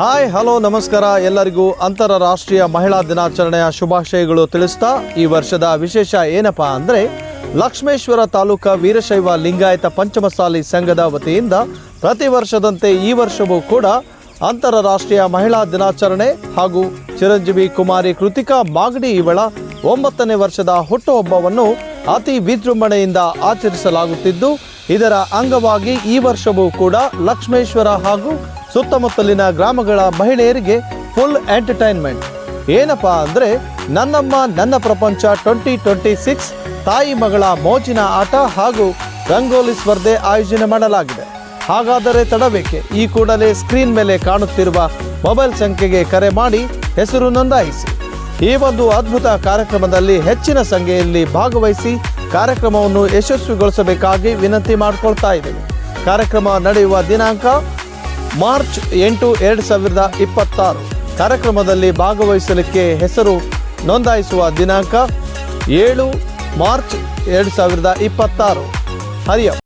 Hi hello ನಮಸ್ಕಾರ ಎಲ್ಲರಿಗೂ ಅಂತಾರಾಷ್ಟ್ರೀಯ ಮಹಿಳಾ ದಿನಾಚರಣೆಯ ಶುಭಾಶಯಗಳು ತಿಳಿಸ್ತಾ ಈ ವರ್ಷದ ವಿಶೇಷ ಏನಪ್ಪಾ ಅಂದರೆ ಲಕ್ಷ್ಮೇಶ್ವರ ತಾಲೂಕಾ ವೀರಶೈವ ಲಿಂಗಾಯತ ಪಂಚಮಸಾಲಿ ಸಂಘದ ವತಿಯಿಂದ ಪ್ರತಿ ವರ್ಷದಂತೆ ಈ ವರ್ಷವೂ ಕೂಡ ಅಂತಾರಾಷ್ಟ್ರೀಯ ಮಹಿಳಾ ದಿನಾಚರಣೆ ಹಾಗೂ ಚಿರಂಜೀವಿ ಕುಮಾರಿ ಕೃತಿಕಾ ಮಾಗಡಿ ಇವಳ 9ನೇ ವರ್ಷದ ಹುಟ್ಟುಹಬ್ಬವನ್ನು ಅತಿ ವಿಜೃಂಭಣೆಯಿಂದ ಆಚರಿಸಲಾಗುತ್ತಿದ್ದು ಇದರ ಅಂಗವಾಗಿ ಈ ವರ್ಷವೂ ಕೂಡ ಲಕ್ಷ್ಮೇಶ್ವರ ಹಾಗೂ ಸುತ್ತಮುತ್ತಲಿನ ಗ್ರಾಮಗಳ ಮಹಿಳೆಯರಿಗೆ ಫುಲ್ ಎಂಟರ್ಟೈನ್ಮೆಂಟ್ ಏನಪ್ಪಾ ಅಂದರೆ ನನ್ನಮ್ಮ ನನ್ನ ಪ್ರಪಂಚ 2026 ತಾಯಿ ಮಗಳ ಮೋಜಿನ ಆಟ ಹಾಗೂ ರಂಗೋಲಿ ಸ್ಪರ್ಧೆ ಆಯೋಜನೆ ಮಾಡಲಾಗಿದೆ. ಹಾಗಾದರೆ ತಡಬೇಕೆ? ಈ ಕೂಡಲೇ ಸ್ಕ್ರೀನ್ ಮೇಲೆ ಕಾಣುತ್ತಿರುವ ಮೊಬೈಲ್ ಸಂಖ್ಯೆಗೆ ಕರೆ ಮಾಡಿ ಹೆಸರು ನೋಂದಾಯಿಸಿ. ಈ ಒಂದು ಅದ್ಭುತ ಕಾರ್ಯಕ್ರಮದಲ್ಲಿ ಹೆಚ್ಚಿನ ಸಂಖ್ಯೆಯಲ್ಲಿ ಭಾಗವಹಿಸಿ ಕಾರ್ಯಕ್ರಮವನ್ನು ಯಶಸ್ವಿಗೊಳಿಸಬೇಕಾಗಿ ವಿನಂತಿ ಮಾಡಿಕೊಳ್ತಾ ಇದ್ದೇವೆ. ಕಾರ್ಯಕ್ರಮ ನಡೆಯುವ ದಿನಾಂಕ ಮಾರ್ಚ್ 8, 2026. ಕಾರ್ಯಕ್ರಮದಲ್ಲಿ ಭಾಗವಹಿಸಲಿಕ್ಕೆ ಹೆಸರು ನೋಂದಾಯಿಸುವ ದಿನಾಂಕ 7 ಮಾರ್ಚ್ 2026. ಹರಿಯಂ.